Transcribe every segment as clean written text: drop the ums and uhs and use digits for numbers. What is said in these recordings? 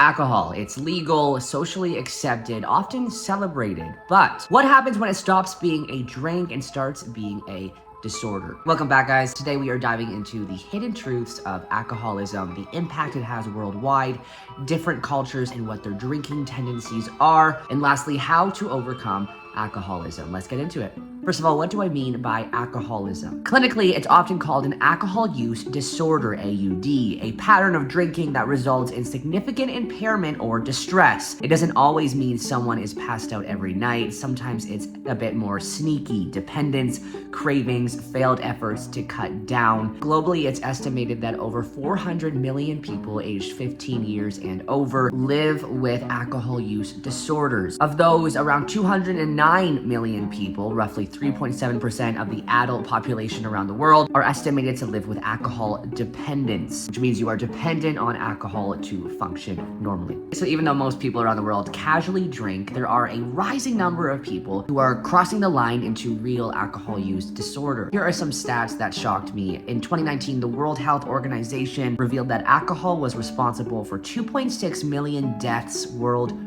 Alcohol, it's legal, socially accepted, often celebrated. But what happens when it stops being a drink and starts being a disorder? Welcome back, guys. Today we are diving into the hidden truths of alcoholism, the impact it has worldwide, different cultures and what their drinking tendencies are, and lastly, how to overcome alcoholism. Let's get into it. First of all, what do I mean by alcoholism? Clinically, it's often called an alcohol use disorder, AUD, a pattern of drinking that results in significant impairment or distress. It doesn't always mean someone is passed out every night. Sometimes it's a bit more sneaky: dependence, cravings, failed efforts to cut down. Globally, it's estimated that over 400 million people aged 15 years and over live with alcohol use disorders. Of those, around 209 million people, roughly 3.7% of the adult population around the world, are estimated to live with alcohol dependence, which means you are dependent on alcohol to function normally. So even though most people around the world casually drink, there are a rising number of people who are crossing the line into real alcohol use disorder. Here are some stats that shocked me. In 2019, the World Health Organization revealed that alcohol was responsible for 2.6 million deaths worldwide.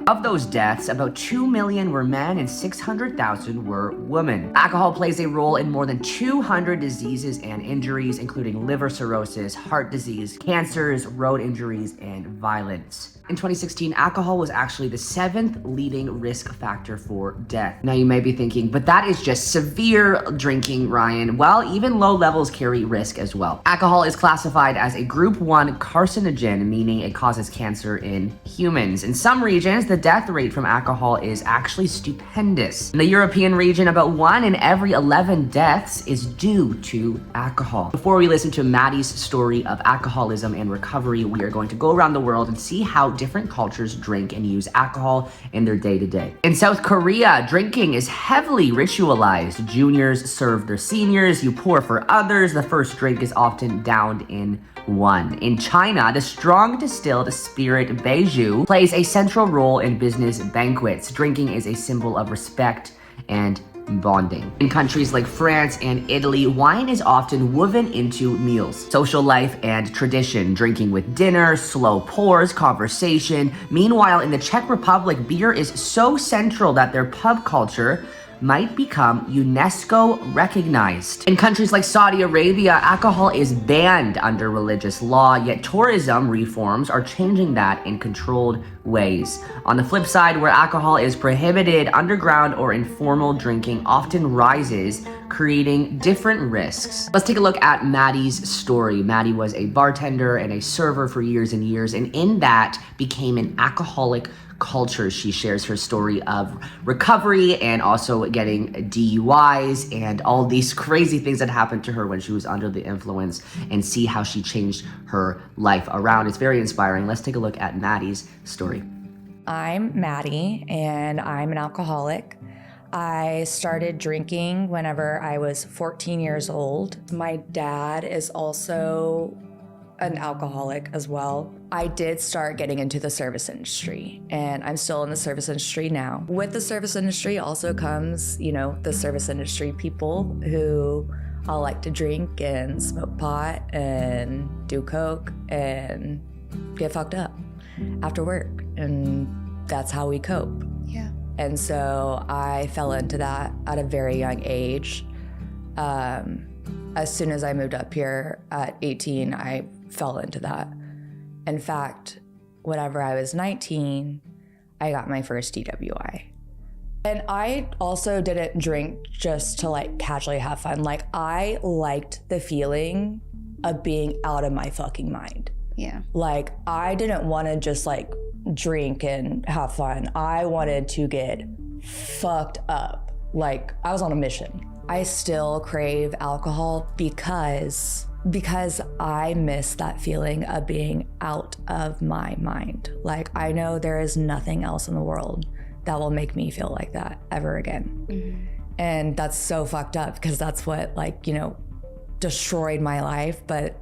Of those deaths, about 2 million were men and 600,000 were women. Alcohol plays a role in more than 200 diseases and injuries, including liver cirrhosis, heart disease, cancers, road injuries, and violence. In 2016, alcohol was actually the 7th leading risk factor for death. Now you may be thinking, but that is just severe drinking, Ryan. Well, even low levels carry risk as well. Alcohol is classified as a group 1 carcinogen, meaning it causes cancer in humans. In some regions, the death rate from alcohol is actually stupendous. In the European region, about 1 in every 11 deaths is due to alcohol. Before we listen to Maddie's story of alcoholism and recovery, we are going to go around the world and see how different cultures drink and use alcohol in their day-to-day. In South Korea, drinking is heavily ritualized. Juniors serve their seniors, you pour for others. The first drink is often downed in one. In China, the strong distilled spirit baijiu plays a central role in business banquets. Drinking is a symbol of respect and bonding. In countries like France and Italy, wine is often woven into meals, social life, and tradition. Drinking with dinner, slow pours, conversation. Meanwhile, in the Czech Republic, beer is so central that their pub culture might become UNESCO recognized. In countries like Saudi Arabia, alcohol is banned under religious law, yet tourism reforms are changing that in controlled ways. On the flip side, where alcohol is prohibited, underground or informal drinking often rises, creating different risks. Let's take a look at Maddie's story. Maddie was a bartender and a server for years and years, and in that became an alcoholic culture. She shares her story of recovery and also getting DUIs and all these crazy things that happened to her when she was under the influence, and see how she changed her life around. It's very inspiring. Let's take a look at Maddie's story. I'm Maddie, and I'm an alcoholic. I started drinking whenever I was 14 years old. My dad is also an alcoholic as well. I did start getting into the service industry, and I'm still in the service industry now. With the service industry also comes, the service industry people who all like to drink and smoke pot and do coke and get fucked up after work, and that's how we cope. Yeah. And so I fell into that at a very young age. As soon as I moved up here at 18, I fell into that. In fact, whenever I was 19, I got my first DWI. And I also didn't drink just to casually have fun. I liked the feeling of being out of my fucking mind. Yeah. I didn't want to just drink and have fun. I wanted to get fucked up. I was on a mission. I still crave alcohol because I miss that feeling of being out of my mind. I know there is nothing else in the world that will make me feel like that ever again. Mm-hmm. And that's so fucked up because that's what destroyed my life. But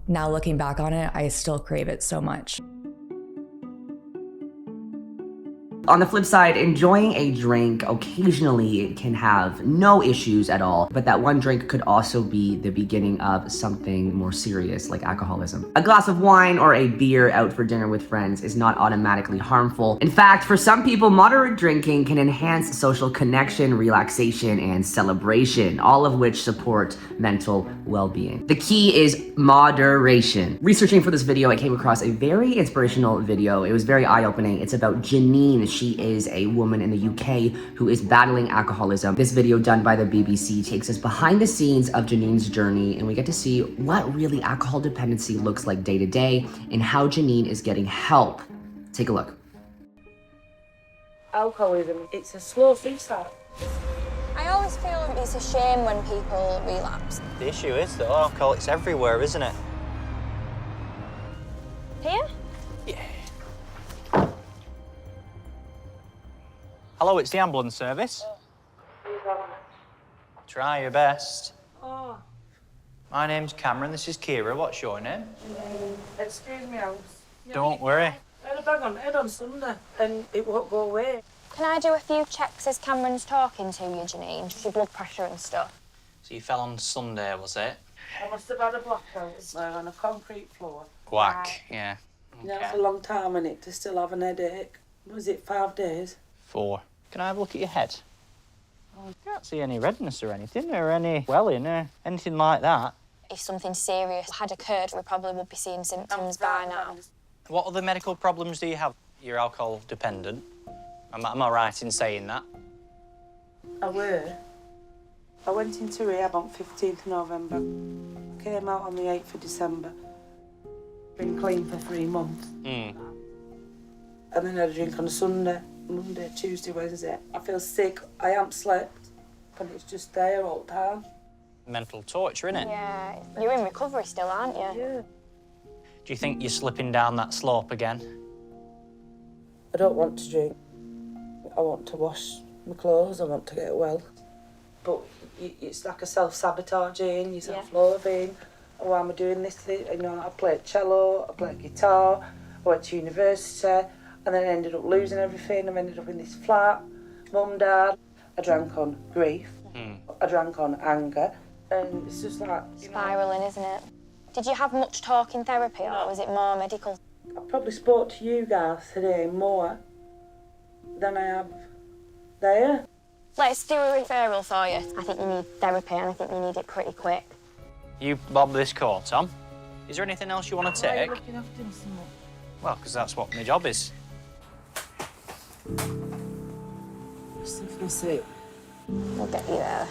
now looking back on it, I still crave it so much. On the flip side, enjoying a drink occasionally can have no issues at all, but that one drink could also be the beginning of something more serious like alcoholism. A glass of wine or a beer out for dinner with friends is not automatically harmful. In fact, for some people, moderate drinking can enhance social connection, relaxation, and celebration, all of which support mental well-being. The key is moderation. Researching for this video, I came across a very inspirational video. It was very eye-opening. It's about Janine. She is a woman in the UK who is battling alcoholism. This video done by the BBC takes us behind the scenes of Janine's journey, and we get to see what really alcohol dependency looks like day to day and how Janine is getting help. Take a look. Alcoholism, it's a slow restart. I always feel it's a shame when people relapse. The issue is that alcoholics everywhere, isn't it? Here? Yeah. Hello, it's the ambulance service. Try your best. Oh, My name's Cameron, this is Kira. What's your name? excuse me, I was... Don't worry. I had a bag on the head on Sunday and it won't go away. Can I do a few checks as Cameron's talking to you, Janine? Your blood pressure and stuff. So you fell on Sunday, was it? I must have had a blackout on a concrete floor. Whack, yeah. Yeah, it's a long time in it to still have an headache. Was it 5 days? 4. Can I have a look at your head? Oh, I can't see any redness or anything, or any swelling, or anything like that. If something serious had occurred, we probably would be seeing symptoms by now. What other medical problems do you have? You're alcohol dependent. Am I right in saying that? I were. I went into rehab on 15th November. Came out on the 8th of December. Been clean for 3 months. And then had a drink on a Sunday, Monday, Tuesday, Wednesday. I feel sick. I haven't slept. And it's just there all the time. Mental torture, innit? Yeah, you're in recovery still, aren't you? Yeah. Do you think you're slipping down that slope again? I don't want to drink. I want to wash my clothes. I want to get well. But it's like a self-sabotaging, you're self-loathing. Oh, why am I doing this? You know, I played cello, I played guitar, I went to university, and then I ended up losing everything. I ended up in this flat. Mum, Dad. I drank on grief. I drank on anger. And it's just like, you know... Spiralling, isn't it? Did you have much talk in therapy, or was it more medical? I probably spoke to you guys today more than I have there. Let's do a referral for you. I think you need therapy, and I think you need it pretty quick. You bob this coat, Tom. Is there anything else you want to Why are you take? looking after him so much? Well, because that's what my job is. Something to say. We'll get you there.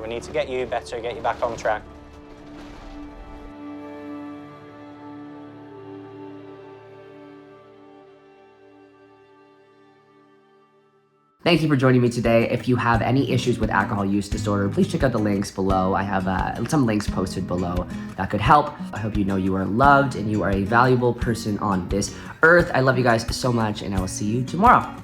We need to get you better, get you back on track. Thank you for joining me today. If you have any issues with alcohol use disorder, please check out the links below. I have some links posted below that could help. I hope you know you are loved and you are a valuable person on this earth. I love you guys so much, and I will see you tomorrow.